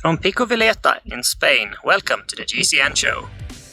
From Pico Villeta in Spain, welcome to the GCN show.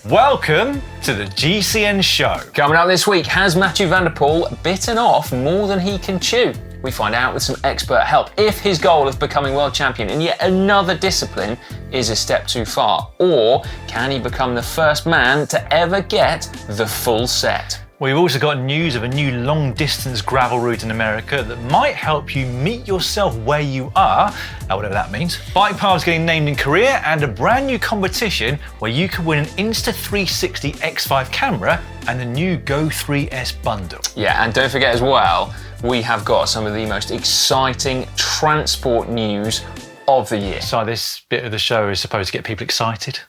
Welcome to the GCN show. Coming up this week, has Mathieu Van Der Poel bitten off more than he can chew? We find out with some expert help if his goal of becoming world champion in yet another discipline is a step too far, or can he become the first man to ever get the full set? We've also got news of a new long-distance gravel route in America that might help you meet yourself where you are, whatever that means. Bike paths getting named in Korea, and a brand new competition where you can win an Insta360 X5 camera and the new Go 3S bundle. Yeah, and don't forget as well, we have got some of the most exciting transport news of the year. So this bit of the show is supposed to get people excited.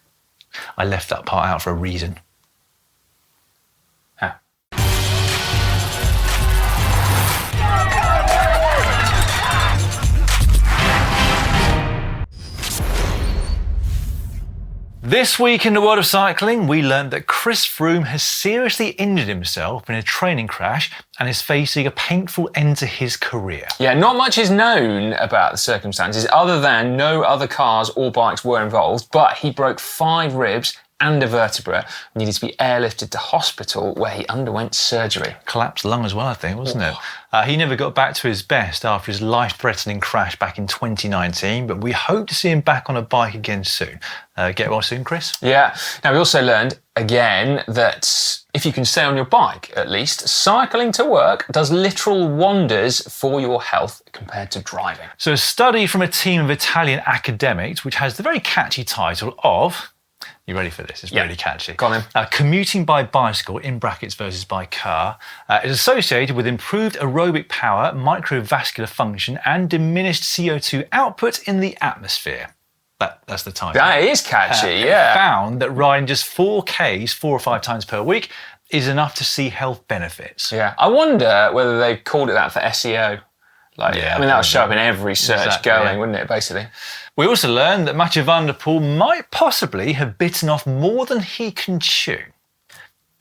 I left that part out for a reason. This week in the world of cycling, we learned that Chris Froome has seriously injured himself in a training crash and is facing a painful end to his career. Yeah, not much is known about the circumstances other than no other cars or bikes were involved, but he broke 5 ribs and a vertebra, needed to be airlifted to hospital where he underwent surgery. Collapsed lung as well, I think, wasn't it? He never got back to his best after his life-threatening crash back in 2019, but we hope to see him back on a bike again soon. Get well soon, Chris. Yeah. Now, we also learned, again, that if you can stay on your bike, at least, cycling to work does literal wonders for your health compared to driving. So a study from a team of Italian academics, which has the very catchy title of... You ready for this? It's really catchy. Go on then. Commuting by bicycle, in brackets versus by car, is associated with improved aerobic power, microvascular function, and diminished CO2 output in the atmosphere. That's the title. That is catchy, yeah. It found that riding just 4Ks 4 or 5 times per week is enough to see health benefits. Yeah. I wonder whether they called it that for SEO. That would show up in every search wouldn't it, basically? We also learned that Mathieu Van Der Poel might possibly have bitten off more than he can chew.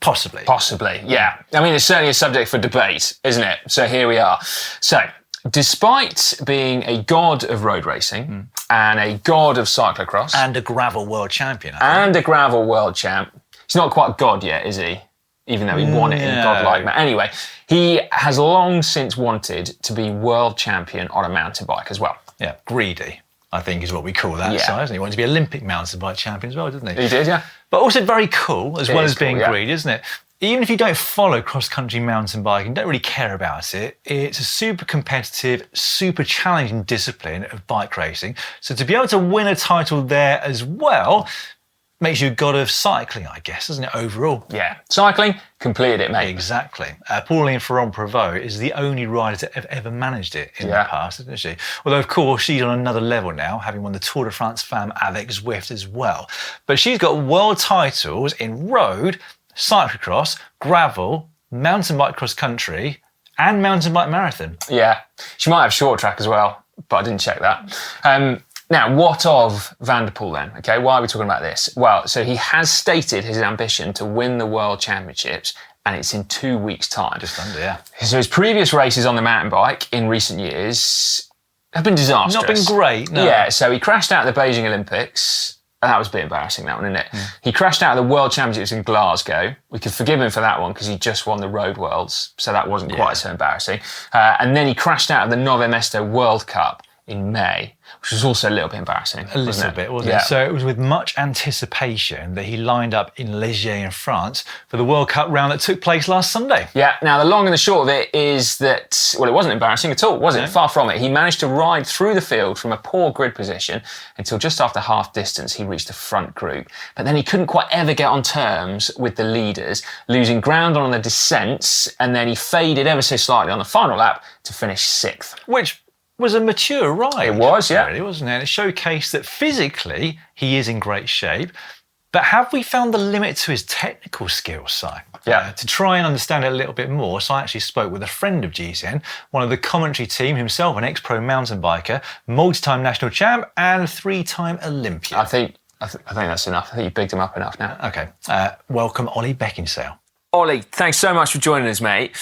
Possibly. Possibly, yeah. I mean, it's certainly a subject for debate, isn't it? So here we are. So, despite being a god of road racing and a god of cyclocross... And a gravel world champion, And a gravel world champ. He's not quite god yet, is he? Even though he won it in godlike manner. Anyway, he has long since wanted to be world champion on a mountain bike as well. Yeah, greedy, I think is what we call that size. He wanted to be Olympic mountain bike champion as well, didn't he? He did, yeah. But also very cool, as well as being greedy, isn't it? Even if you don't follow cross-country mountain biking, don't really care about it, it's a super competitive, super challenging discipline of bike racing. So to be able to win a title there as well makes you a god of cycling, I guess, doesn't it, overall? Yeah. Cycling completed it, mate. Exactly. Pauline Ferrand-Prevot is the only rider to have ever managed it in the past, isn't she? Although, of course, she's on another level now, having won the Tour de France Femme avec Zwift as well. But she's got world titles in road, cyclocross, gravel, mountain bike cross-country, and mountain bike marathon. Yeah. She might have short track as well, but I didn't check that. Now, what of Van Der Poel then? Okay, why are we talking about this? Well, so he has stated his ambition to win the World Championships, and it's in 2 weeks' time. Just under, yeah. So his previous races on the mountain bike in recent years have been disastrous. Not been great, no. Yeah, so he crashed out at the Beijing Olympics. That was a bit embarrassing, that one, isn't it? He crashed out at the World Championships in Glasgow. We could forgive him for that one because he just won the Road Worlds, so that wasn't quite so embarrassing. And then he crashed out at the Nove Mesto World Cup in May, which was also a little bit embarrassing. A little bit, wasn't it? So it was with much anticipation that he lined up in Léger in France for the World Cup round that took place last Sunday. Yeah, now the long and the short of it is that, well, it wasn't embarrassing at all, was it? Far from it. He managed to ride through the field from a poor grid position until just after half distance he reached the front group. But then he couldn't quite ever get on terms with the leaders, losing ground on the descents, and then he faded ever so slightly on the final lap to finish 6th. Which was a mature ride. It was, yeah. Really, wasn't it? It showcased that physically he is in great shape. But have we found the limit to his technical skills, Si? Yeah. To try and understand it a little bit more, Si actually spoke with a friend of GCN, one of the commentary team, himself an ex-pro mountain biker, multi-time national champ and 3-time Olympian. I think that's enough. I think you've bigged him up enough now. Okay. Welcome, Ollie Beckinsale. Ollie, thanks so much for joining us, mate.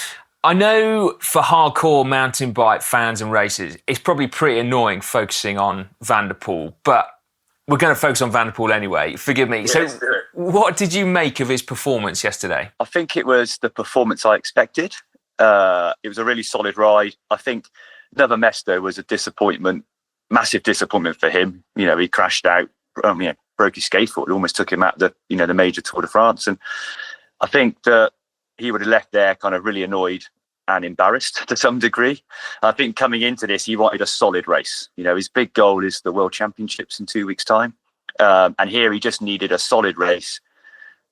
I know for hardcore mountain bike fans and racers, it's probably pretty annoying focusing on Van Der Poel, but We're going to focus on Van Der Poel anyway. Forgive me. So what did you make of his performance yesterday? I think it was the performance I expected. It was a really solid ride. I think Never Mesto was a disappointment, massive disappointment for him. You know, he crashed out, broke his skateboard. It almost took him out the major Tour de France. And I think that he would have left there kind of really annoyed and embarrassed to some degree. I think coming into this, he wanted a solid race. You know, his big goal is the World Championships in 2 weeks' time. And here he just needed a solid race.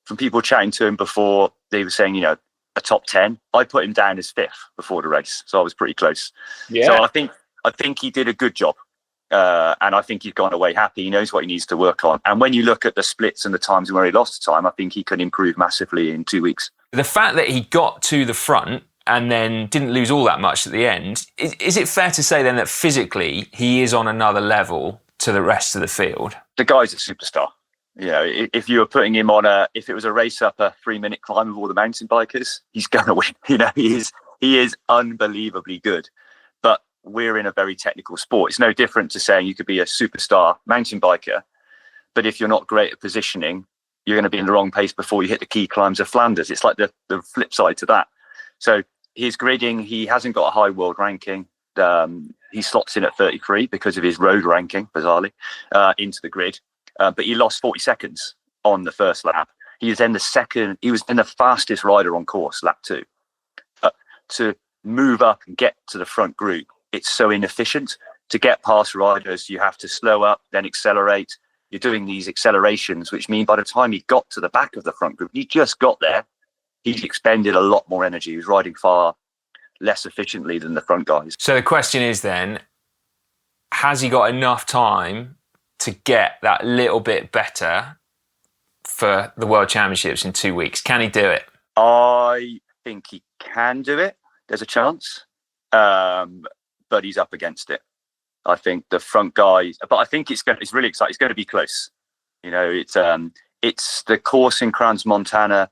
From people chatting to him before, they were saying, a top 10. I put him down as 5th before the race. So I was pretty close. Yeah. So I think he did a good job. And I think he's gone away happy. He knows what he needs to work on. And when you look at the splits and the times where he lost time, I think he can improve massively in 2 weeks. The fact that he got to the front and then didn't lose all that much at the end, is it fair to say then that physically he is on another level to the rest of the field? The guy's a superstar. If you were putting him on if it was a race up a 3-minute climb with all the mountain bikers, he's going to win. He is unbelievably good. But we're in a very technical sport. It's no different to saying you could be a superstar mountain biker, but if you're not great at positioning, you're going to be in the wrong pace before you hit the key climbs of Flanders. It's like the flip side to that. So his gridding, he hasn't got a high world ranking. He slots in at 33 because of his road ranking, bizarrely, into the grid. But he lost 40 seconds on the first lap. He was then the fastest rider on course, lap 2. To move up and get to the front group, it's so inefficient. To get past riders, you have to slow up, then accelerate. You're doing these accelerations, which mean by the time he got to the back of the front group, he just got there, he expended a lot more energy. He was riding far less efficiently than the front guys. So the question is then, has he got enough time to get that little bit better for the World Championships in 2 weeks? Can he do it? I think he can do it. There's a chance. But he's up against it. I think the front guys, but I think it's really exciting. It's going to be close. It's the course in Crans-Montana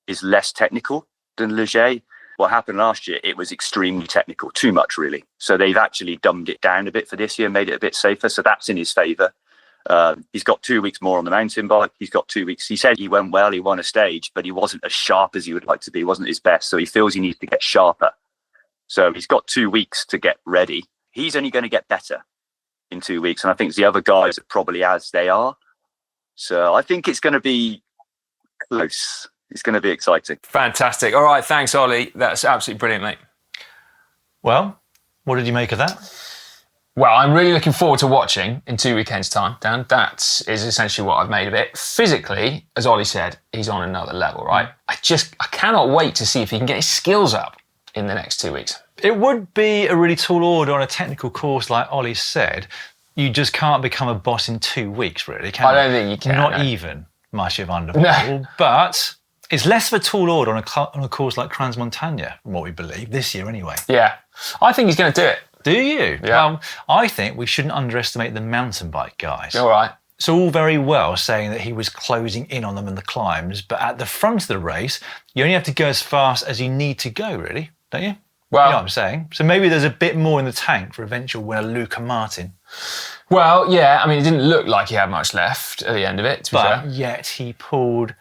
is less technical than Leger. What happened last year, it was extremely technical, too much really. So they've actually dumbed it down a bit for this year, made it a bit safer. So that's in his favour. He's got 2 weeks more on the mountain bike. He's got 2 weeks. He said he went well, he won a stage, but he wasn't as sharp as he would like to be. He wasn't his best. So he feels he needs to get sharper. So he's got 2 weeks to get ready. He's only going to get better in 2 weeks. And I think the other guys are probably as they are. So I think it's going to be close. It's going to be exciting. Fantastic. All right. Thanks, Ollie. That's absolutely brilliant, mate. Well, what did you make of that? Well, I'm really looking forward to watching in 2 weekends' time, Dan. That is essentially what I've made of it. Physically, as Ollie said, he's on another level, right? I cannot wait to see if he can get his skills up in the next 2 weeks. It would be a really tall order on a technical course, like Ollie said. You just can't become a boss in 2 weeks, really, can you? I don't think you can. Not even Mathieu Van Der Poel. No. But it's less of a tall order on a course like Crans-Montana, from what we believe, this year anyway. Yeah. I think he's going to do it. Do you? Yeah. I think we shouldn't underestimate the mountain bike guys. All right. It's all very well saying that he was closing in on them in the climbs, but at the front of the race, you only have to go as fast as you need to go, really, don't you? Well, you know what I'm saying? So maybe there's a bit more in the tank for eventual winner Luca Martin. Well, yeah, I mean, it didn't look like he had much left at the end of it, to be fair. But yet he pulled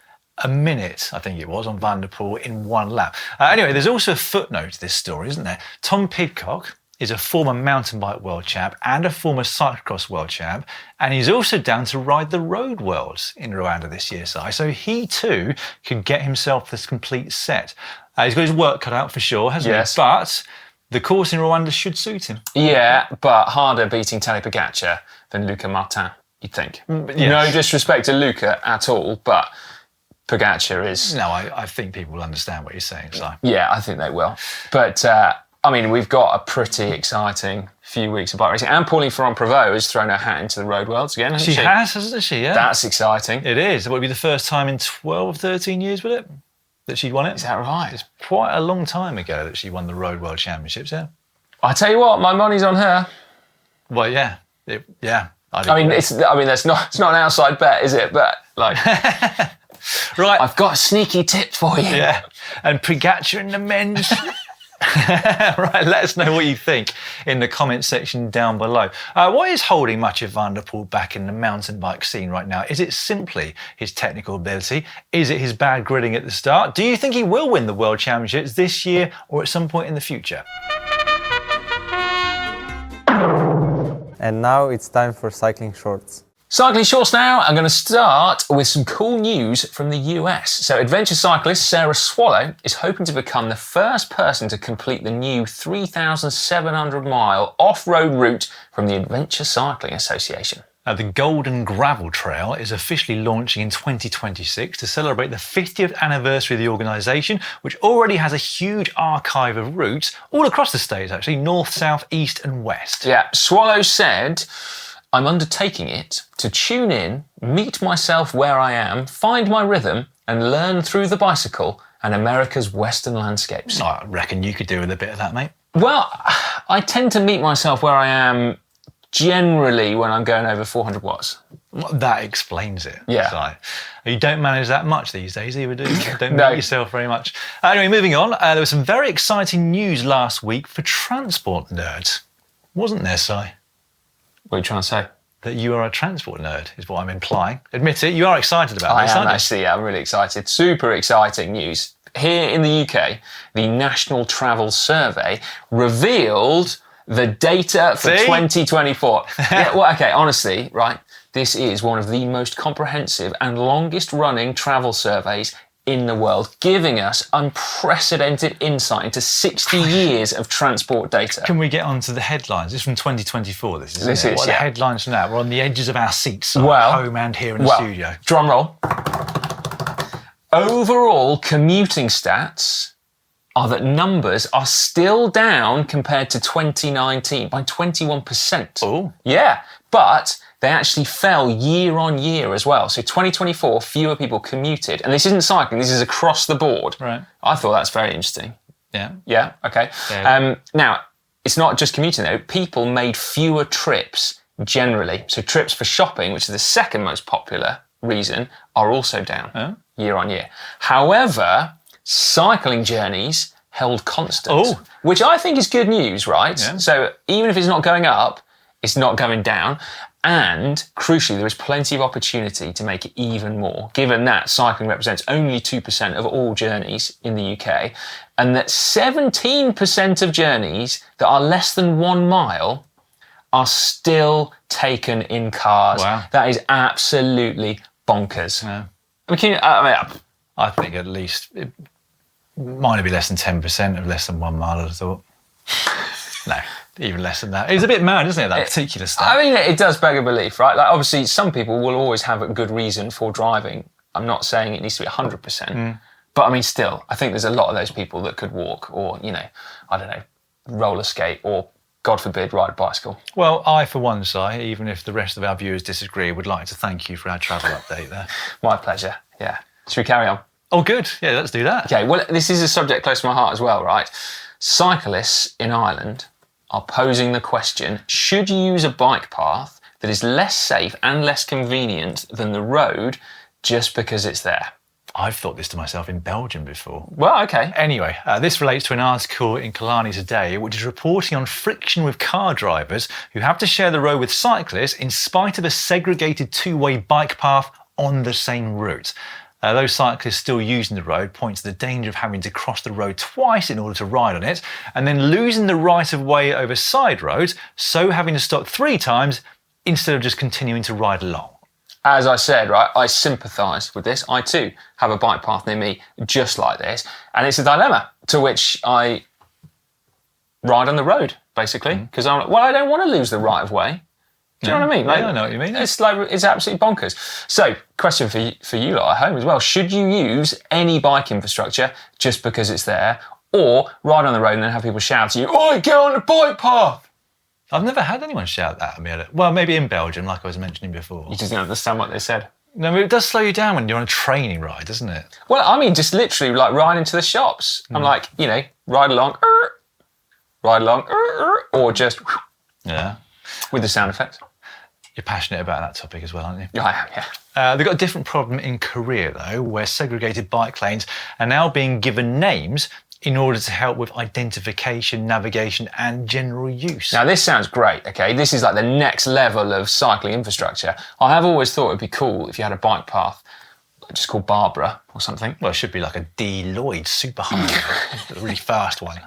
a minute, I think it was, on Van Der Poel in one lap. Anyway, there's also a footnote to this story, isn't there? Tom Pidcock is a former mountain bike world champ and a former cyclocross world champ, and he's also down to ride the Road Worlds in Rwanda this year, so he too could get himself this complete set. He's got his work cut out for sure, hasn't he? But the course in Rwanda should suit him. Yeah, but harder beating Tadej Pogacar than Luca Martin, you'd think. Yes. No disrespect to Luca at all, but Pogacar is... No, I think people will understand what you're saying, Si. Yeah, I think they will. But... I mean, we've got a pretty exciting few weeks of bike racing. And Pauline Ferrand-Prevot has thrown her hat into the Road Worlds again, hasn't she? She has, hasn't she? Yeah. That's exciting. It is. It would be the first time in 12, 13 years, would it, that she'd won it? Is that right? It's quite a long time ago that she won the Road World Championships, yeah. I tell you what, my money's on her. Well, yeah. I mean, it's not an outside bet, is it? But, like... Right. I've got a sneaky tip for you. Yeah. And Pogacar in the men's... Right, let us know what you think in the comment section down below. What is holding Mathieu Van Der Poel back in the mountain bike scene right now? Is it simply his technical ability? Is it his bad gridding at the start? Do you think he will win the World Championships this year or at some point in the future? And now it's time for cycling shorts. Cycling shorts now. I'm going to start with some cool news from the US. So adventure cyclist Sarah Swallow is hoping to become the first person to complete the new 3,700-mile off-road route from the Adventure Cycling Association. The Golden Gravel Trail is officially launching in 2026 to celebrate the 50th anniversary of the organisation, which already has a huge archive of routes all across the states, actually, north, south, east and west. Yeah, Swallow said, I'm undertaking it to tune in, meet myself where I am, find my rhythm and learn through the bicycle and America's western landscapes. I reckon you could do with a bit of that, mate. Well, I tend to meet myself where I am generally when I'm going over 400 watts. Well, that explains it. Yeah. So, you don't manage that much these days, either, do you? Don't No. meet yourself very much. Anyway, moving on. There was some very exciting news last week for transport nerds. Wasn't there, Si? What are you trying to say? That you are a transport nerd, is what I'm implying. Admit it, you are excited about this, I am aren't you? actually, yeah, I'm really excited. Super exciting news. Here in the UK, the National Travel Survey revealed the data for 2024. Yeah, well, okay, honestly, right, this is one of the most comprehensive and longest running travel surveys in the world, giving us unprecedented insight into 60 years of transport data. Can we get on to the headlines? This is from 2024, this is. This What is, are the yeah. headlines from that? We're on the edges of our seats, Well- home and here in the studio. Drum roll. Overall commuting stats are that numbers are still down compared to 2019 by 21%. Oh. Yeah, but they actually fell year on year as well. So 2024, fewer people commuted. And this isn't cycling, this is across the board. Right. I thought that's very interesting. Yeah. Yeah, okay. Yeah. Now, it's not just commuting though. People made fewer trips generally. So trips for shopping, which is the second most popular reason, are also down year on year. However, cycling journeys held constant, which I think is good news, right? Yeah. So even if it's not going up, it's not going down. And crucially, there is plenty of opportunity to make it even more, given that cycling represents only 2% of all journeys in the UK, and that 17% of journeys that are less than 1 mile are still taken in cars. Wow. That is absolutely bonkers. Yeah. I I think at least it might be less than 10% of less than 1 mile, I'd have thought. No, even less than that. It's a bit mad, isn't it, that particular stuff? I mean, it does beg a belief, right? Like, obviously, some people will always have a good reason for driving. I'm not saying it needs to be 100%. But I mean, still, I think there's a lot of those people that could walk or, you know, I don't know, roller skate or, God forbid, ride a bicycle. Well, I, for one, Si, even if the rest of our viewers disagree, would like to thank you for our travel update there. My pleasure, yeah. Should we carry on? Oh, good. Yeah, let's do that. Okay, well, this is a subject close to my heart as well, right? Cyclists in Ireland are posing the question, should you use a bike path that is less safe and less convenient than the road just because it's there? I've thought this to myself in Belgium before. Well, okay. Anyway, this relates to an article in Killarney Today, which is reporting on friction with car drivers who have to share the road with cyclists in spite of a segregated two-way bike path on the same route. Those cyclists still using the road point to the danger of having to cross the road twice in order to ride on it, and then losing the right of way over side roads, so having to stop 3 times instead of just continuing to ride along. As I said, right, I sympathise with this. I too have a bike path near me just like this, and it's a dilemma to which I ride on the road, basically, because I'm like, well, I don't want to lose the right of way. Do you know what I mean? Like, Yeah, I know what you mean. It's like, it's absolutely bonkers. So, question for you lot at home as well. Should you use any bike infrastructure just because it's there, or ride on the road and then have people shout to you, "Oi, get on the bike path"? I've never had anyone shout that at me. Well, maybe in Belgium, like I was mentioning before. You just don't understand what they said. No, but it does slow you down when you're on a training ride, doesn't it? Well, I mean, just literally like riding to the shops. I'm like, you know, ride along, or just Yeah. with the sound effects. You're passionate about that topic as well, aren't you? Yeah, I am, yeah. They've got a different problem in Korea, though, where segregated bike lanes are now being given names in order to help with identification, navigation, and general use. Now, this sounds great, okay? This is like the next level of cycling infrastructure. I have always thought it'd be cool if you had a bike path just called Barbara or something. Well, it should be like a D. Lloyd super high, a really fast one.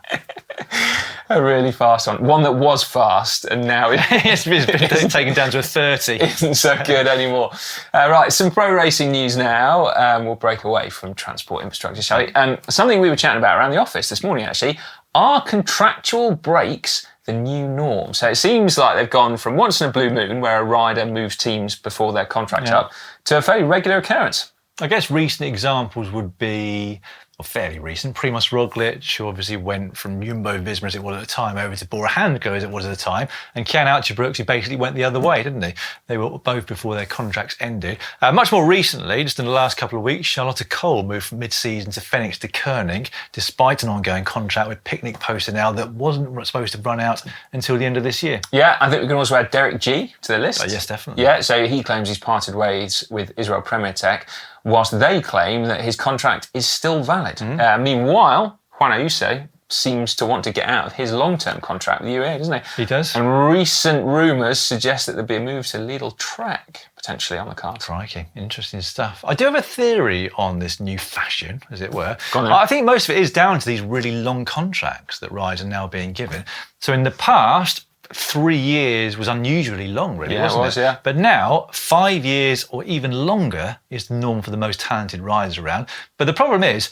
A really fast one. One that was fast and now it's been taken down to a 30. Isn't so good anymore. Right, some pro racing news now. We'll break away from transport infrastructure, shall we? Something we were chatting about around the office this morning, actually. Are contractual breaks the new norm? So it seems like they've gone from once in a blue moon, where a rider moves teams before their contract's up, to a fairly regular occurrence. I guess recent examples would be, or fairly recent, Primož Roglic, who obviously went from Jumbo-Visma as it was at the time over to Bora Hansgrohe as it was at the time, and Jan Uijtdebroeks, who basically went the other way, didn't they? They were both before their contracts ended. Much more recently, just in the last couple of weeks, Charlotte Kohl moved from mid-season to Phoenix to Koenig, despite an ongoing contract with Picnic personnel that wasn't supposed to run out until the end of this year. Yeah, I think we can also add Derek G to the list. Yes, definitely. Yeah, so he claims he's parted ways with Israel Premier Tech, whilst they claim that his contract is still valid. Meanwhile, Juan Ayuso seems to want to get out of his long-term contract with UAE, doesn't he? He does. And recent rumours suggest that there'd be a move to Lidl Trek potentially on the cards. Crikey, interesting stuff. I do have a theory on this new fashion, as it were. Go on then. I think most of it is down to these really long contracts that riders are now being given. So in the past, 3 years was unusually long, really, wasn't it? Yeah. But now, 5 years or even longer is the norm for the most talented riders around. But the problem is,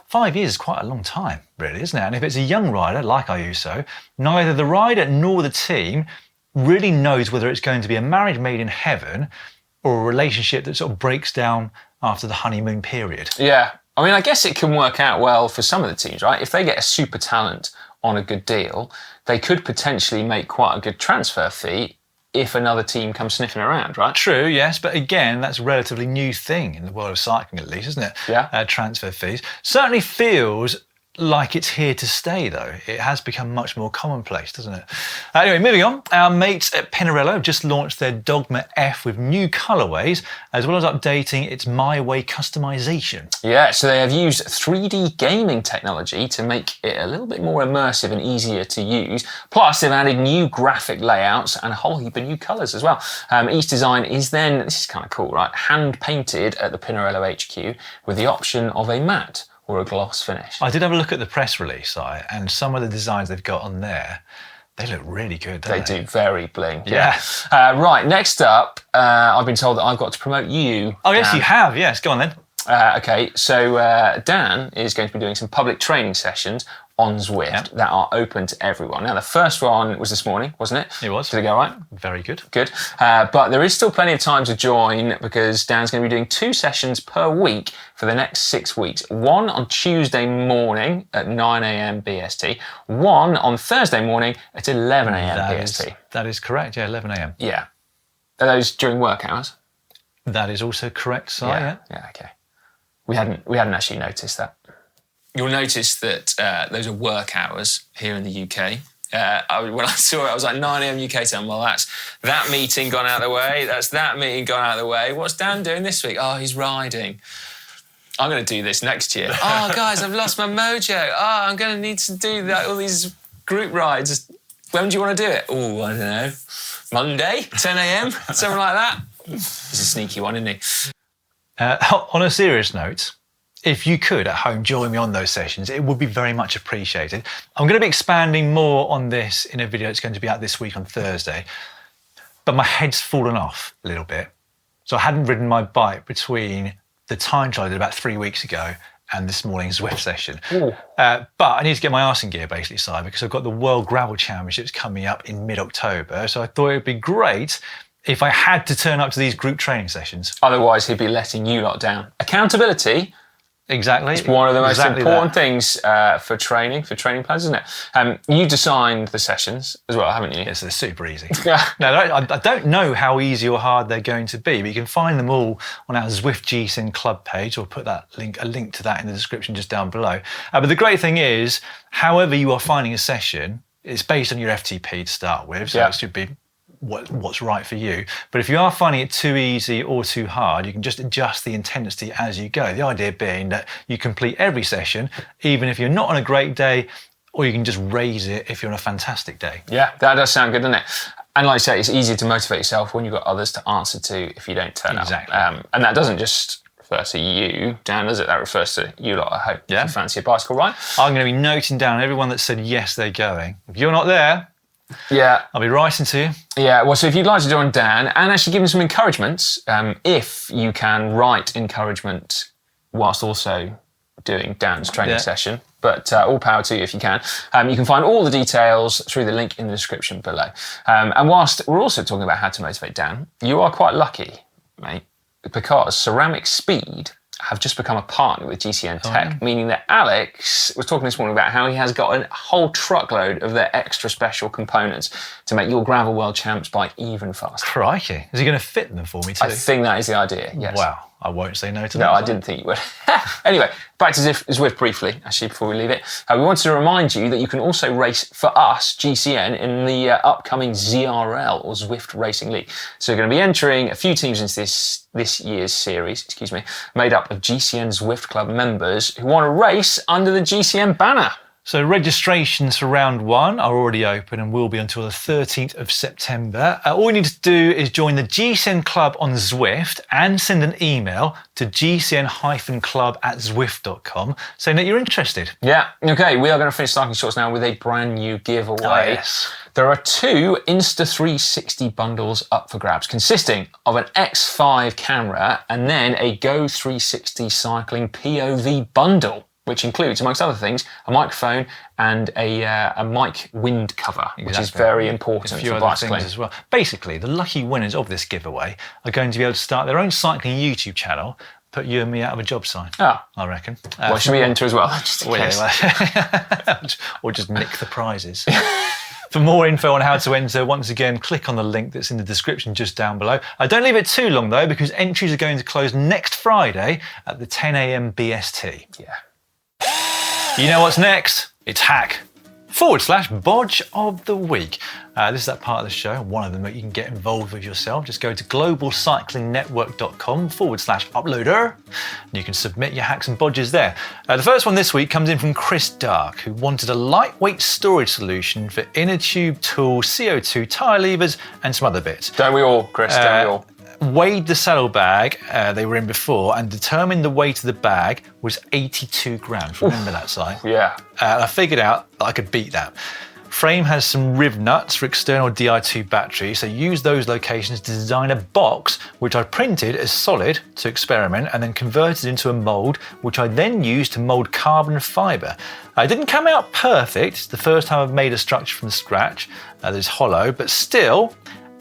5 years is quite a long time, really, isn't it? And if it's a young rider, like Ayuso, neither the rider nor the team really knows whether it's going to be a marriage made in heaven or a relationship that sort of breaks down after the honeymoon period. Yeah. I mean, I guess it can work out well for some of the teams, right? If they get a super talent on a good deal, they could potentially make quite a good transfer fee if another team comes sniffing around, right? True, yes, but again, that's a relatively new thing in the world of cycling, at least, isn't it? Yeah. Transfer fees. Certainly feels like it's here to stay, though. It has become much more commonplace, doesn't it? Anyway, moving on. Our mates at Pinarello have just launched their Dogma F with new colorways, as well as updating its MyWay customization. Yeah, so they have used 3D gaming technology to make it a little bit more immersive and easier to use. Plus, they've added new graphic layouts and a whole heap of new colours as well. Each design is then, this is kind of cool, right, hand-painted at the Pinarello HQ with the option of a matte or a gloss finish. I did have a look at the press release, and some of the designs they've got on there, they look really good, don't they? They do, very bling. Yeah. Right, next up, I've been told that I've got to promote you. Oh, yes, you have. Yes, go on then. Okay, so Dan is going to be doing some public training sessions on Zwift that are open to everyone. Now, the first one was this morning, wasn't it? It was. Did it go right? Very good. Good. But there is still plenty of time to join because Dan's going to be doing 2 sessions per week for the next 6 weeks. One on Tuesday morning at 9 a.m. BST. One on Thursday morning at 11 a.m. BST. That is correct, yeah, 11 a.m. Yeah. Are those during work hours? That is also correct, Si, Yeah, okay. We hadn't actually noticed that. You'll notice that those are work hours here in the UK. When I saw it, I was like, 9 a.m. UK time. Well, that's that meeting gone out of the way. That's that meeting gone out of the way. What's Dan doing this week? Oh, he's riding. I'm going to do this next year. Oh, guys, I've lost my mojo. Oh, I'm going to need to do that, all these group rides. When do you want to do it? Oh, I don't know. Monday, 10 a.m., something like that. He's a sneaky one, isn't he? On a serious note, if you could at home join me on those sessions, it would be very much appreciated. I'm going to be expanding more on this in a video that's going to be out this week on Thursday, but my head's fallen off a little bit. So I hadn't ridden my bike between the time trial I did about 3 weeks ago and this morning's Zwift session. But I need to get my arse in gear, basically, Si, because I've got the World Gravel Championships coming up in mid-October. So I thought it would be great if I had to turn up to these group training sessions. Otherwise, he'd be letting you lot down. Accountability. Exactly. It's one of the most important things for training plans, isn't it? You designed the sessions as well, haven't you? Yes, they're super easy. No, I don't know how easy or hard they're going to be, but you can find them all on our Zwift GCN club page, or put a link to that in the description just down below. But the great thing is, however you are finding a session, it's based on your FTP to start with, so it should be what's right for you. But if you are finding it too easy or too hard, you can just adjust the intensity as you go. The idea being that you complete every session, even if you're not on a great day, or you can just raise it if you're on a fantastic day. Yeah, that does sound good, doesn't it? And like I say, it's easier to motivate yourself when you've got others to answer to if you don't turn up. And that doesn't just refer to you, Dan, does it? That refers to you lot, I hope. Yeah. If you fancy a bicycle ride. I'm going to be noting down everyone that said yes, they're going. If you're not there, I'll be writing to you. Yeah, well, so if you'd like to join Dan and actually give him some encouragement, if you can write encouragement whilst also doing Dan's training session, but all power to you if you can. You can find all the details through the link in the description below. And whilst we're also talking about how to motivate Dan, you are quite lucky, mate, because CeramicSpeed have just become a partner with GCN Tech, meaning that Alex was talking this morning about how he has got a whole truckload of their extra special components to make your Gravel World Champs bike even faster. Crikey. Is he going to fit them for me too? I think that is the idea, yes. Wow. I won't say no to that. No, I didn't think you would. Anyway, back to Zwift briefly, actually, before we leave it. We wanted to remind you that you can also race for us, GCN, in the upcoming ZRL, or Zwift Racing League. So you're going to be entering a few teams into this year's series, made up of GCN Zwift Club members who want to race under the GCN banner. So registrations for round 1 are already open and will be until the 13th of September. All you need to do is join the GCN Club on Zwift and send an email to gcn-club@zwift.com saying that you're interested. Yeah, okay, we are going to finish Cycling Shorts now with a brand new giveaway. Oh, yes. There are 2 Insta360 bundles up for grabs, consisting of an X5 camera and then a Go 360 Cycling POV bundle, which includes, amongst other things, a microphone and a mic wind cover, which is very important for bicycling as well. Basically, the lucky winners of this giveaway are going to be able to start their own cycling YouTube channel, put you and me out of a job sign, I reckon. Well, should we enter as well? Just in case. Or just nick the prizes. For more info on how to enter, once again, click on the link that's in the description just down below. Don't leave it too long, though, because entries are going to close next Friday at the 10 a.m. BST. Yeah. You know what's next? It's hack/Bodge of the Week. This is that part of the show, one of them that you can get involved with yourself. Just go to globalcyclingnetwork.com/uploader. And you can submit your hacks and bodges there. The first one this week comes in from Chris Dark, who wanted a lightweight storage solution for inner tube tools, CO2 tyre levers, and some other bits. Don't we all, Chris? Don't we all? Weighed the saddlebag they were in before and determined the weight of the bag was 82 grams. Remember that, Si? Yeah. I figured out that I could beat that. Frame has some riv nuts for external Di2 batteries, so use those locations to design a box which I printed as solid to experiment and then converted into a mould which I then used to mould carbon fibre. It didn't come out perfect. It's the first time I've made a structure from scratch that is hollow, but still,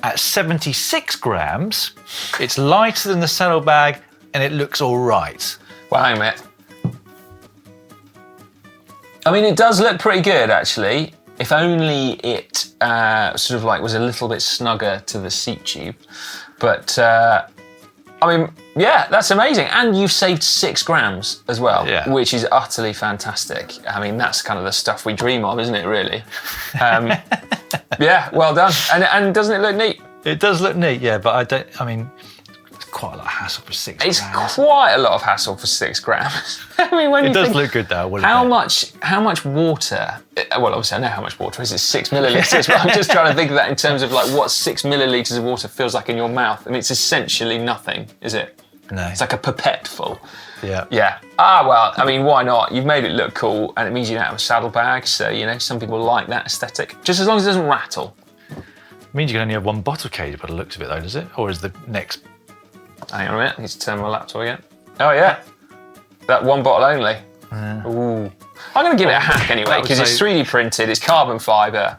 at 76 grams, it's lighter than the saddlebag and it looks all right. Well, hang on a minute. I mean, it does look pretty good, actually. If only it was a little bit snugger to the seat tube. But, I mean, yeah, that's amazing. And you've saved 6 grams as well, which is utterly fantastic. I mean, that's kind of the stuff we dream of, isn't it, really? Yeah, well done. And doesn't it look neat? It does look neat, yeah, but it's quite a lot of hassle for 6 grams. It's quite a lot of hassle for 6 grams. I mean, when it does look good though. How much water? Well, obviously I know how much water is. It's 6 millilitres, but I'm just trying to think of that in terms of like what 6 millilitres of water feels like in your mouth. I mean, it's essentially nothing, is it? No. It's like a pipette full. Yeah. Yeah. Well, I mean, why not? You've made it look cool, and it means you don't have a saddlebag, so, you know, some people like that aesthetic. Just as long as it doesn't rattle. It means you can only have one bottle cage by the looks of it, though, does it? Or is the next... Hang on a minute, I need to turn my laptop again. Oh, yeah. That one bottle only. Ooh. I'm going to give it a hack anyway, because it's 3D printed, it's carbon fibre.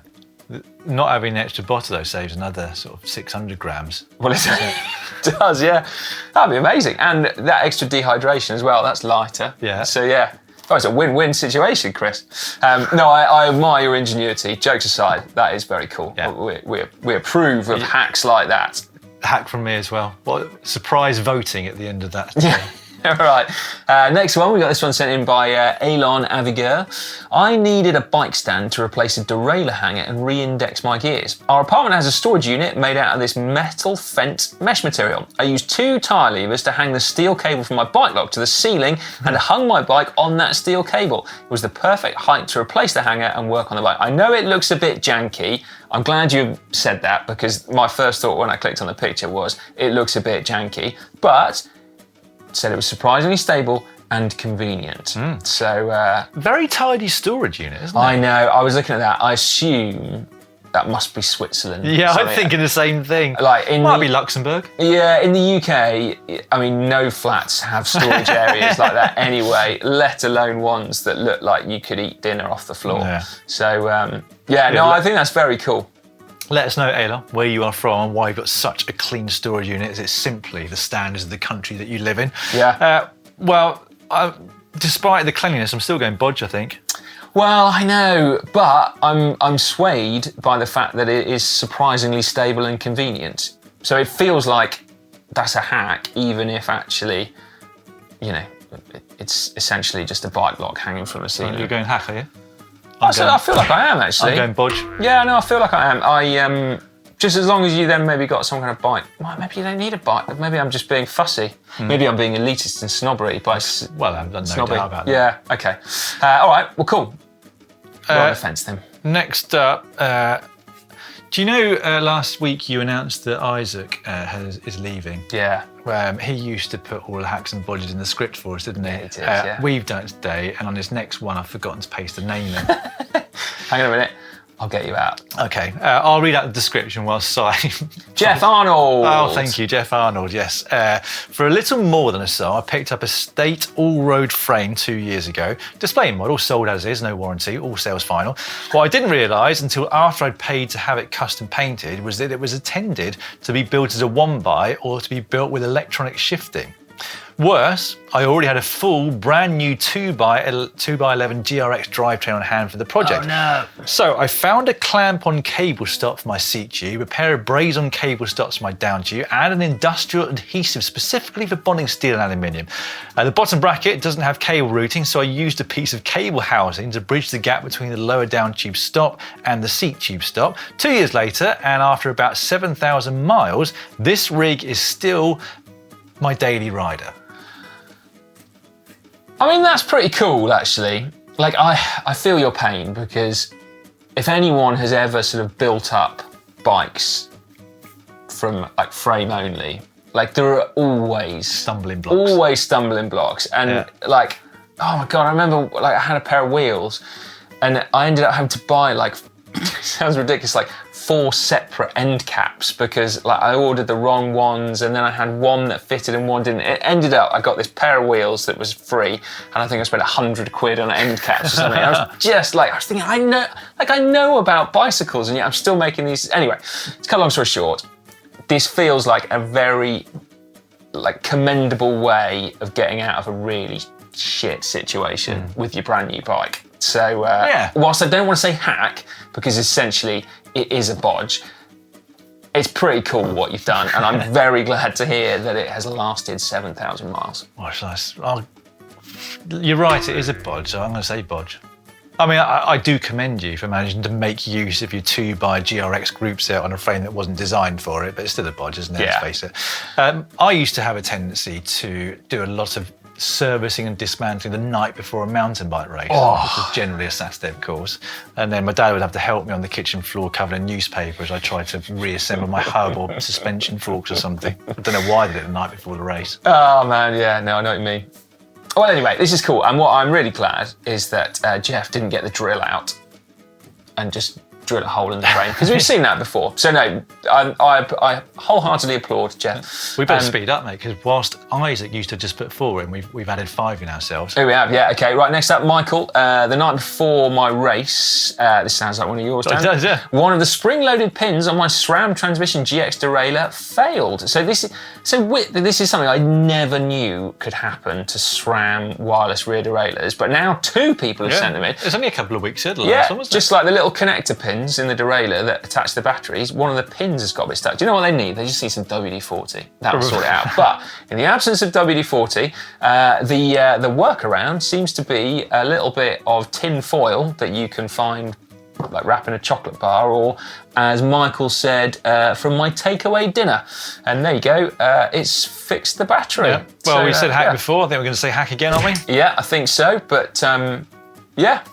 Not having an extra bottle, though, saves another sort of 600 grams. Well, it does, yeah. That'd be amazing. And that extra dehydration as well, that's lighter. Yeah. So, yeah. Oh, it's a win-win situation, Chris. No, I admire your ingenuity. Jokes aside, that is very cool. Yeah. We approve of hacks like that. Hack from me as well. What surprise voting at the end of that. Yeah. All right. Next one, we got this one sent in by Elon Avigueur. I needed a bike stand to replace a derailleur hanger and re-index my gears. Our apartment has a storage unit made out of this metal fence mesh material. I used 2 tyre levers to hang the steel cable from my bike lock to the ceiling and hung my bike on that steel cable. It was the perfect height to replace the hanger and work on the bike. I know it looks a bit janky. I'm glad you said that, because my first thought when I clicked on the picture was it looks a bit janky, but said it was surprisingly stable and convenient. So very tidy storage unit, isn't it? I know. I was looking at that. I assume that must be Switzerland. Yeah, I'm thinking the same thing. Like might be Luxembourg. Yeah, in the UK, I mean, no flats have storage areas like that anyway, let alone ones that look like you could eat dinner off the floor. Yeah. So, I think that's very cool. Let us know, Ayla, where you are from and why you've got such a clean storage unit. Is it simply the standards of the country that you live in? Yeah. Despite the cleanliness, I'm still going Bodge, I think. Well, I know, but I'm swayed by the fact that it is surprisingly stable and convenient. So it feels like that's a hack, even if actually, it's essentially just a bike lock hanging from a ceiling. You're going hack, are you? I feel like I am, actually. I'm going Bodge. Yeah, no, I feel like I am. Just as long as you then maybe got some kind of bike. Well, maybe you don't need a bike. Maybe I'm just being fussy. Maybe I'm being elitist and snobbery. Well, I've no doubt about that. Yeah, okay. All right, well, cool. We're on the fence then. Next up, do you know last week you announced that Isaac is leaving? Yeah. He used to put all the hacks and bodges in the script for us, didn't he? Yeah, he did, yeah. We've done it today, and on this next one, I've forgotten to paste the name in. Hang on a minute. I'll get you out. Okay, I'll read out the description whilst I... Jeff Arnold! Oh, thank you, Jeff Arnold, yes. For a little more than a star, I picked up a State all-road frame 2 years ago. Display model, sold as is, no warranty, all sales final. What I didn't realise until after I'd paid to have it custom painted was that it was intended to be built as a one-by or to be built with electronic shifting. Worse, I already had a full brand new 2x11 GRX drivetrain on hand for the project. Oh no. So I found a clamp-on cable stop for my seat tube, a pair of braze-on cable stops for my down tube, and an industrial adhesive specifically for bonding steel and aluminium. The bottom bracket doesn't have cable routing, so I used a piece of cable housing to bridge the gap between the lower down tube stop and the seat tube stop. 2 years later, and after about 7,000 miles, this rig is still my daily rider. I mean, that's pretty cool, actually. Like, I feel your pain, because if anyone has ever sort of built up bikes from like frame only, like there are always stumbling blocks. And like, oh my God, I remember like I had a pair of wheels and I ended up having to buy like, sounds ridiculous, like 4 separate end caps because like I ordered the wrong ones and then I had one that fitted and one didn't. It ended up I got this pair of wheels that was free and I think I spent £100 on end caps or something. I was thinking I know about bicycles and yet I'm still making these. Anyway, to cut a long story short, this feels like a very like commendable way of getting out of a really shit situation with your brand new bike. So whilst I don't want to say hack, because essentially it is a bodge, it's pretty cool what you've done, and I'm very glad to hear that it has lasted 7,000 miles. Oh, it's nice. You're right, it is a bodge, so I'm going to say bodge. I mean, I do commend you for managing to make use of your 2x GRX group set on a frame that wasn't designed for it, but it's still a bodge, isn't it? Yeah. Let's face it. I used to have a tendency to do a lot of servicing and dismantling the night before a mountain bike race, which was generally a Saturday, of course. And then my dad would have to help me on the kitchen floor covered in newspaper as I tried to reassemble my hub or suspension forks or something. I don't know why I did it the night before the race. Oh man, yeah, no, I know what you mean. Well, anyway, this is cool. And what I'm really glad is that Jeff didn't get the drill out and just drill a hole in the frame, because we've seen that before. So no, I wholeheartedly applaud Jeff. We better speed up, mate, because whilst Isaac used to just put 4 in, we've added 5 in ourselves. Here we have, yeah, okay. Right, next up, Michael. The night before my race, this sounds like one of yours, Dan. It does, yeah. One of the spring-loaded pins on my SRAM transmission GX derailleur failed. So this is something I never knew could happen to SRAM wireless rear derailleurs, but now 2 people have sent them in. It's only a couple of weeks ago, the Yeah, last one, wasn't just like the little connector pin. pins in the derailleur that attach the batteries, one of the pins has got to be stuck. Do you know what they need? They just need some WD-40. That'll sort it out. But in the absence of WD-40, the workaround seems to be a little bit of tin foil that you can find like wrapping a chocolate bar, or as Michael said, from my takeaway dinner. And there you go, it's fixed the battery. Yeah. Well, we said hack before, I think we're going to say hack again, aren't we? Yeah, I think so, but yeah,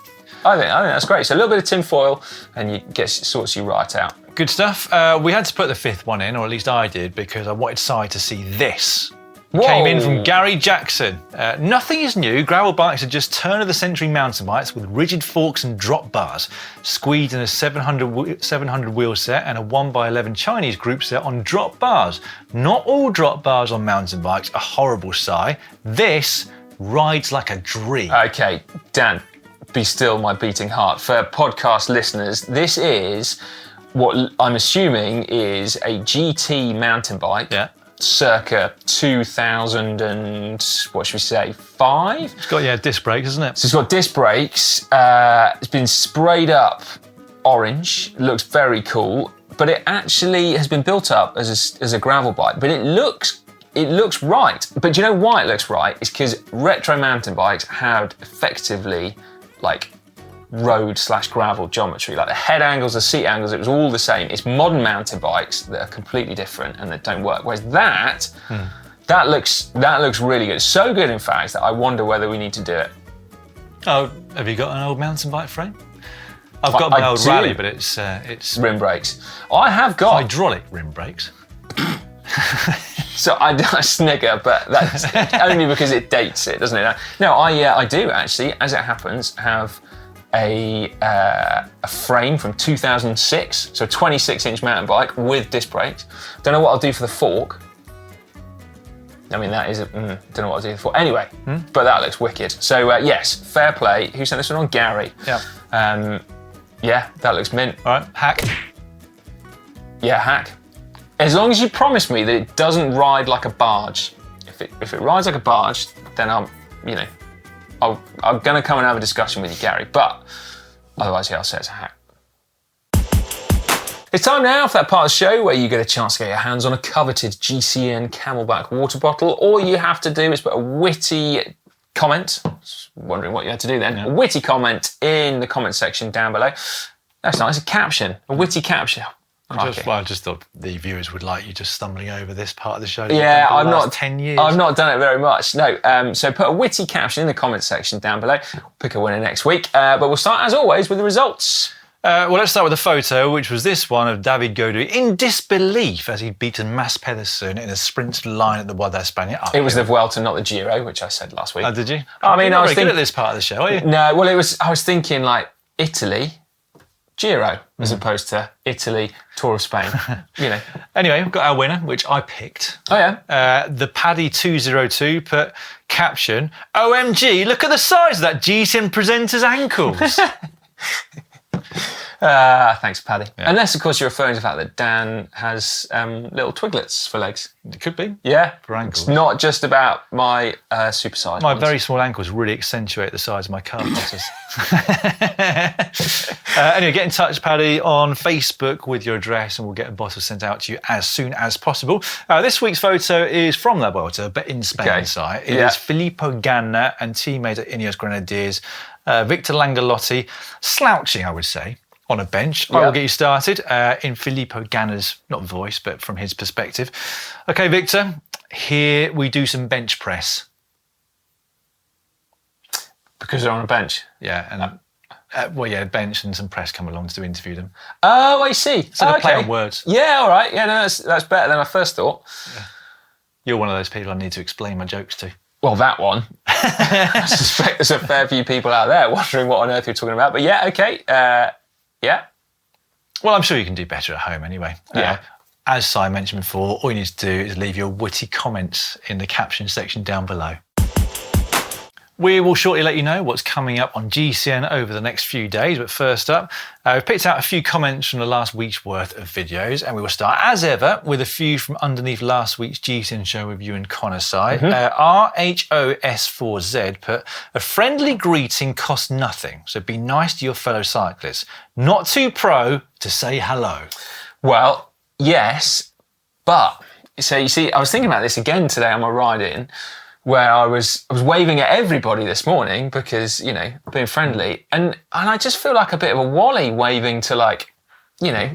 I think that's great. So a little bit of tin foil and sorts you right out. Good stuff. We had to put the fifth one in, or at least I did, because I wanted Si to see this. Whoa. Came in from Gary Jackson. Nothing is new. Gravel bikes are just turn-of-the-century mountain bikes with rigid forks and drop bars, squeezed in a 700 wheel set and a 1x11 Chinese group set on drop bars. Not all drop bars on mountain bikes are horrible, Si. This rides like a dream. Okay, Dan, be still my beating heart. For podcast listeners, this is what I'm assuming is a GT mountain bike. Yeah. Circa 2000 and what should we say, 5? It's got disc brakes, isn't it? So it's got disc brakes. It's been sprayed up orange. Looks very cool, but it actually has been built up as a gravel bike. But it looks right. But do you know why it looks right? It's because retro mountain bikes had effectively like road/gravel geometry, like the head angles, the seat angles, it was all the same. It's modern mountain bikes that are completely different and that don't work. Whereas that looks really good. So good, in fact, that I wonder whether we need to do it. Oh, have you got an old mountain bike frame? I've got my old rally, but it's rim brakes. I have got hydraulic rim brakes. So I snigger, but that's only because it dates it, doesn't it? No, I do actually, as it happens, have a frame from 2006, so a 26-inch mountain bike with disc brakes. Don't know what I'll do for the fork. I mean, that is don't know what I'll do for the fork. Anyway, but that looks wicked. So yes, fair play. Who sent this one on? Gary. Yeah. Yeah, that looks mint. All right, hack. Yeah, hack. As long as you promise me that it doesn't ride like a barge. If it rides like a barge, then I'm going to come and have a discussion with you, Gary, but otherwise, yeah, I'll say it's a hack. It's time now for that part of the show where you get a chance to get your hands on a coveted GCN Camelback water bottle. All you have to do is put a witty comment, wondering what you had to do then, a witty comment in the comment section down below. That's nice, a caption, a witty caption. I just thought the viewers would like you just stumbling over this part of the show. Yeah, I've not 10 years. I've not done it very much. No. So put a witty caption in the comment section down below. Pick a winner next week. But we'll start as always with the results. Well, let's start with the photo, which was this one of David Gaudu in disbelief as he'd beaten Mas Pedersen in a sprint line at the Vuelta a España. It was the Vuelta, not the Giro, which I said last week. Oh, did you? I mean, I was thinking at this part of the show, are you? No, well, I was thinking like Italy. Giro, as opposed to Italy, Tour of Spain, you know. Anyway, we've got our winner, which I picked. Oh, yeah? The Paddy 202 put caption, OMG, look at the size of that GCN presenter's ankles. Thanks, Paddy. Yeah. Unless, of course, you're referring to the fact that Dan has little twiglets for legs. It could be. Yeah. For ankles. It's not just about my supersized My ones. very small ankles really accentuate the size of my calf muscles. Anyway, get in touch, Paddy, on Facebook with your address and we'll get a bottle sent out to you as soon as possible. This week's photo is from La Vuelta, but in Spain side. It is Filippo Ganna and teammate at Ineos Grenadiers, Victor Langolotti, slouching, I would say, on a bench. I will get you started in Filippo Ganna's, not voice, but from his perspective. Okay, Victor, here we do some bench press. Because they're on a bench? Yeah, and bench and some press come along to interview them. Oh, I see. It's like a play on words. Yeah, all right. Yeah, no, that's better than I first thought. Yeah. You're one of those people I need to explain my jokes to. Well, that one. I suspect there's a fair few people out there wondering what on earth you're talking about. But yeah, okay. Yeah. Well, I'm sure you can do better at home anyway. Yeah. As Si mentioned before, all you need to do is leave your witty comments in the caption section down below. We will shortly let you know what's coming up on GCN over the next few days. But first up, we've picked out a few comments from the last week's worth of videos, and we will start, as ever, with a few from underneath last week's GCN show with you and Connor's side. RHOS4Z put, a friendly greeting costs nothing, so be nice to your fellow cyclists. Not too pro to say hello. Well, yes, but, so you see, I was thinking about this again today on my ride in, where I was waving at everybody this morning because, you know, being friendly. And I just feel like a bit of a Wally waving to, like, you know,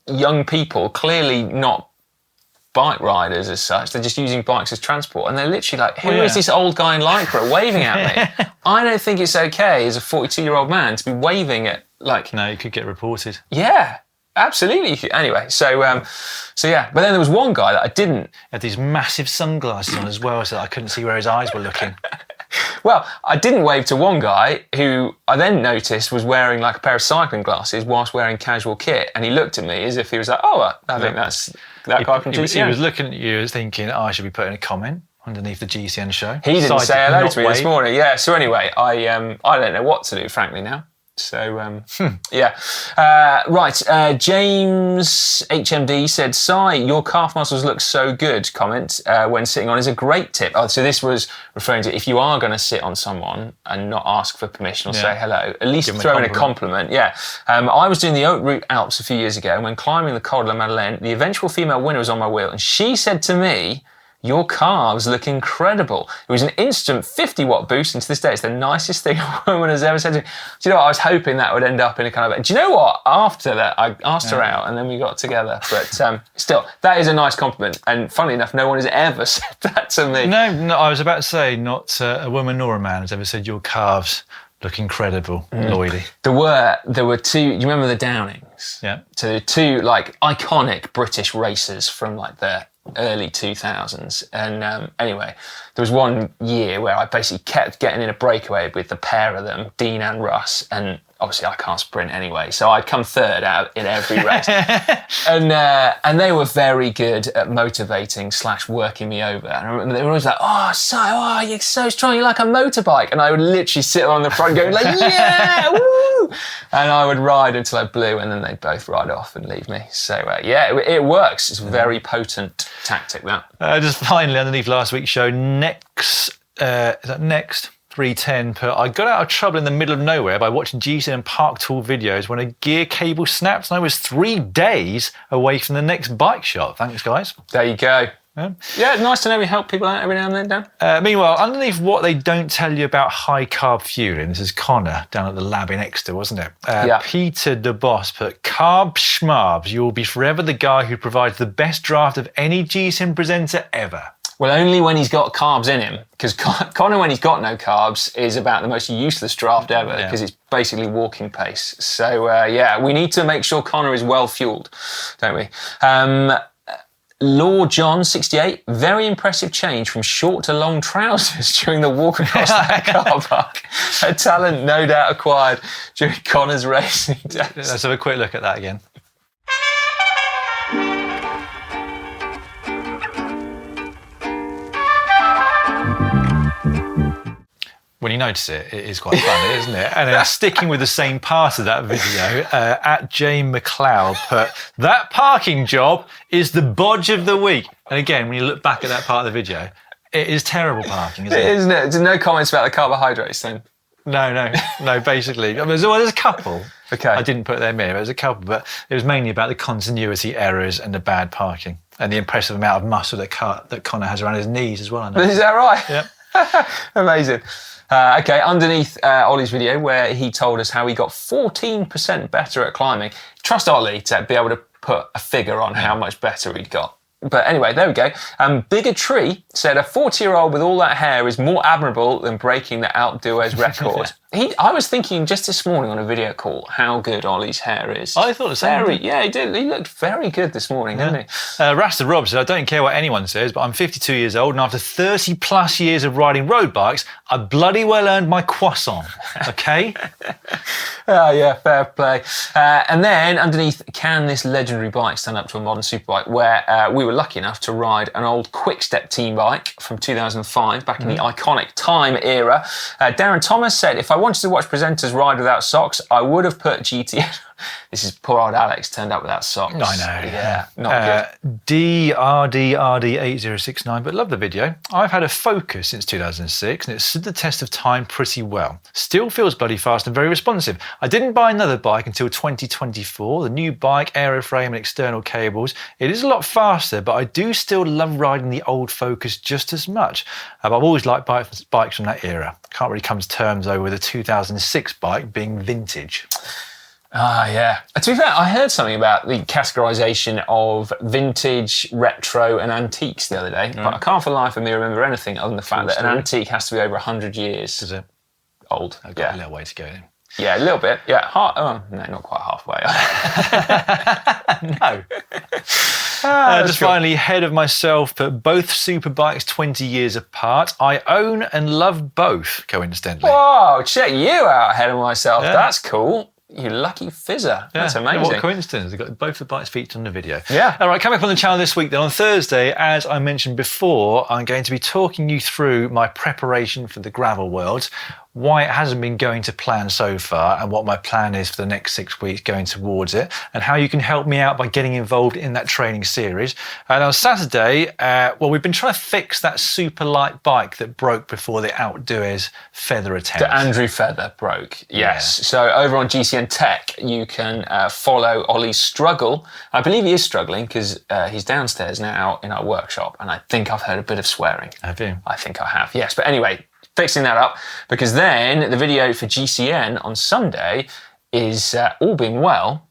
young people, clearly not bike riders as such. They're just using bikes as transport. And they're literally like, who is this old guy in Lycra waving at me? I don't think it's okay as a 42-year-old man to be waving at, like... No, you could get reported. Yeah. Absolutely. Anyway, so yeah. But then there was one guy that I didn't. Had these massive sunglasses on as well, so that I couldn't see where his eyes were looking. Well, I didn't wave to one guy who I then noticed was wearing like a pair of cycling glasses whilst wearing casual kit, and he looked at me as if he was like, "Oh, I think that's that guy from GCN." He was looking at you, thinking, "Oh, I should be putting a comment underneath the GCN show." He didn't say hello to me this morning. Yeah. So anyway, I don't know what to do, frankly, now. So, yeah. Right, James HMD said, "Si, your calf muscles look so good," comment, when sitting on is a great tip. Oh, so this was referring to if you are going to sit on someone and not ask for permission or say hello, at least throw in a compliment. Yeah. I was doing the Haute Route Alps a few years ago, and when climbing the Col de la Madeleine, the eventual female winner was on my wheel, and she said to me, "Your calves look incredible." It was an instant 50-watt boost, and to this day, it's the nicest thing a woman has ever said to me. Do you know what? I was hoping that would end up in a kind of... Do you know what? After that, I asked her out, and then we got together. But still, that is a nice compliment. And funnily enough, no one has ever said that to me. No, I was about to say, not a woman nor a man has ever said your calves look incredible, Lloydie. There were two... You remember the Downings? Yeah. So there were two, like, iconic British racers from, like, the early 2000s, and anyway, there was one year where I basically kept getting in a breakaway with the pair of them, Dean and Russ, and obviously I can't sprint anyway, so I'd come third out in every race. And they were very good at motivating / working me over. And I remember they were always like, "Oh, you're so strong, you're like a motorbike." And I would literally sit on the front going like, "Yeah, woo!" And I would ride until I blew, and then they'd both ride off and leave me. So yeah, it works. It's a very potent tactic, that. Just finally, underneath last week's show, next 310 per. I got out of trouble in the middle of nowhere by watching GCN and Park Tool videos when a gear cable snapped, and I was 3 days away from the next bike shop. Thanks, guys. There you go. Yeah, nice to know we help people out every now and then, Dan. Meanwhile, underneath what they don't tell you about high carb fueling, this is Connor down at the lab in Exeter, wasn't it? Peter de Boss put, "Carb schmarbs, you will be forever the guy who provides the best draft of any GCN presenter ever." Well, only when he's got carbs in him, because Connor, when he's got no carbs, is about the most useless draft ever, because it's basically walking pace. So, yeah, we need to make sure Connor is well fueled, don't we? Law John 68, very impressive change from short to long trousers during the walk across that car park. A talent no doubt acquired during Connor's racing days. Let's have a quick look at that again. When you notice it, it is quite funny, isn't it? And then sticking with the same part of that video, at Jane McLeod put, "That parking job is the bodge of the week." And again, when you look back at that part of the video, it is terrible parking, isn't it? Isn't it? There's no comments about the carbohydrates then? No, basically. I mean, there's a couple. Okay. I didn't put them in, but there's a couple, but it was mainly about the continuity errors and the bad parking and the impressive amount of muscle that Connor has around his knees as well. I know. Is that right? Yep. Amazing. Okay, underneath Ollie's video where he told us how he got 14% better at climbing. Trust Ollie to be able to put a figure on how much better he'd got. But anyway, there we go. Bigger Tree said, "A 40-year-old with all that hair is more admirable than breaking the Alpe d'Huez record." I was thinking just this morning on a video call how good Ollie's hair is. I thought the same. Yeah, he did. He looked very good this morning, didn't he? Rasta Rob said, I don't care what anyone says, but I'm 52 years old, and after 30 plus years of riding road bikes, I bloody well earned my croissant. Okay? Yeah, fair play. And then underneath, can this legendary bike stand up to a modern superbike? Where we were lucky enough to ride an old Quick-Step team bike from 2005, back in the iconic Time era. Darren Thomas said, if I wanted to watch presenters ride without socks, I would have put GTN. This is poor old Alex turned up without socks. I know. Yeah, not good. DRDRD8069, but love the video. I've had a Focus since 2006 and it stood the test of time pretty well. Still feels bloody fast and very responsive. I didn't buy another bike until 2024. The new bike, aeroframe and external cables. It is a lot faster, but I do still love riding the old Focus just as much. I've always liked bikes from that era. Can't really come to terms though with a 2006 bike being vintage. Yeah. To be fair, I heard something about the categorisation of vintage, retro and antiques the other day, but I can't for the life of me remember anything other than the fact that an antique has to be over 100 years old. I've got a little way to go then. Yeah, a little bit. Yeah, no, not quite halfway. No. Just finally, ahead of myself, but both superbikes 20 years apart. I own and love both, coincidentally. Whoa, check you out ahead of myself. Yeah. That's cool. You lucky fizzer. That's amazing. What a coincidence. They've got both the bikes featured on the video. Yeah. All right, coming up on the channel this week, then on Thursday, as I mentioned before, I'm going to be talking you through my preparation for the Gravel Worlds, why it hasn't been going to plan so far and what my plan is for the next 6 weeks going towards it, and how you can help me out by getting involved in that training series. And on Saturday, we've been trying to fix that super light bike that broke before the Outdoors Feather attempt. The Andrew Feather broke, yes. Yeah. So over on GCN Tech, you can follow Ollie's struggle. I believe he is struggling because he's downstairs now in our workshop, and I think I've heard a bit of swearing. Have you? I think I have, yes. But anyway, fixing that up, because then the video for GCN on Sunday is, all being well,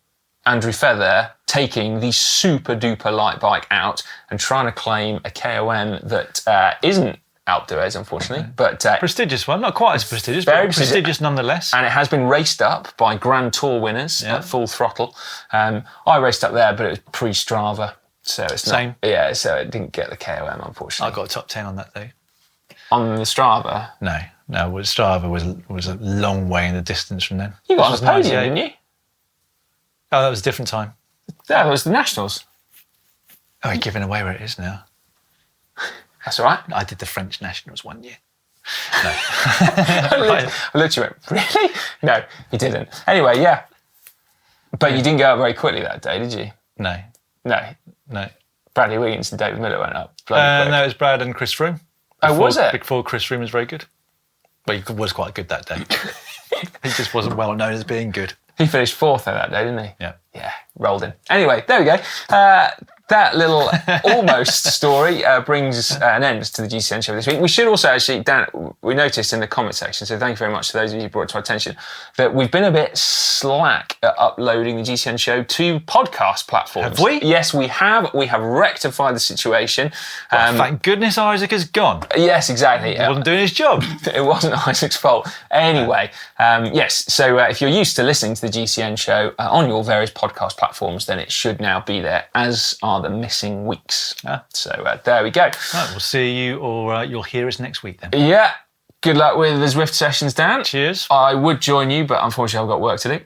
Andrew Feather taking the super duper light bike out and trying to claim a KOM that isn't Outdoors, unfortunately, but prestigious one, not quite as prestigious, very but prestigious nonetheless. And it has been raced up by Grand Tour winners at Full Throttle. I raced up there, but it was pre-Strava, so it's same. Yeah, so it didn't get the KOM, unfortunately. I got a top 10 on that day. On the Strava? No. Strava was a long way in the distance from then. You got on the podium, didn't you? Oh, that was a different time. Yeah, that was the Nationals. Oh, you're giving away where it is now. That's all right. I did the French Nationals 1 year. No. I literally went, really? No, you didn't. Anyway, yeah. But you didn't go up very quickly that day, did you? No. Bradley Wiggins and David Miller went up. No, it was Brad and Chris Froome. Was it? Before Chris Froome was very good. Well, he was quite good that day. He just wasn't well known as being good. He finished fourth that day, didn't he? Yeah. Yeah, rolled in. Anyway, there we go. That little almost story brings an end to the GCN show this week. We should also actually, Dan, we noticed in the comment section, so thank you very much to those of you who brought it to our attention, that we've been a bit slack at uploading the GCN show to podcast platforms. Have we? Yes, we have. We have rectified the situation. Well, thank goodness Isaac has gone. Yes, exactly. He wasn't doing his job. It wasn't Isaac's fault. Anyway, yes, so if you're used to listening to the GCN show on your various podcast platforms, then it should now be there, as are the missing weeks. So there we go. Right, we'll see you, or you'll hear us next week then. Yeah. Good luck with the Zwift sessions, Dan. Cheers. I would join you, but unfortunately I've got work to do.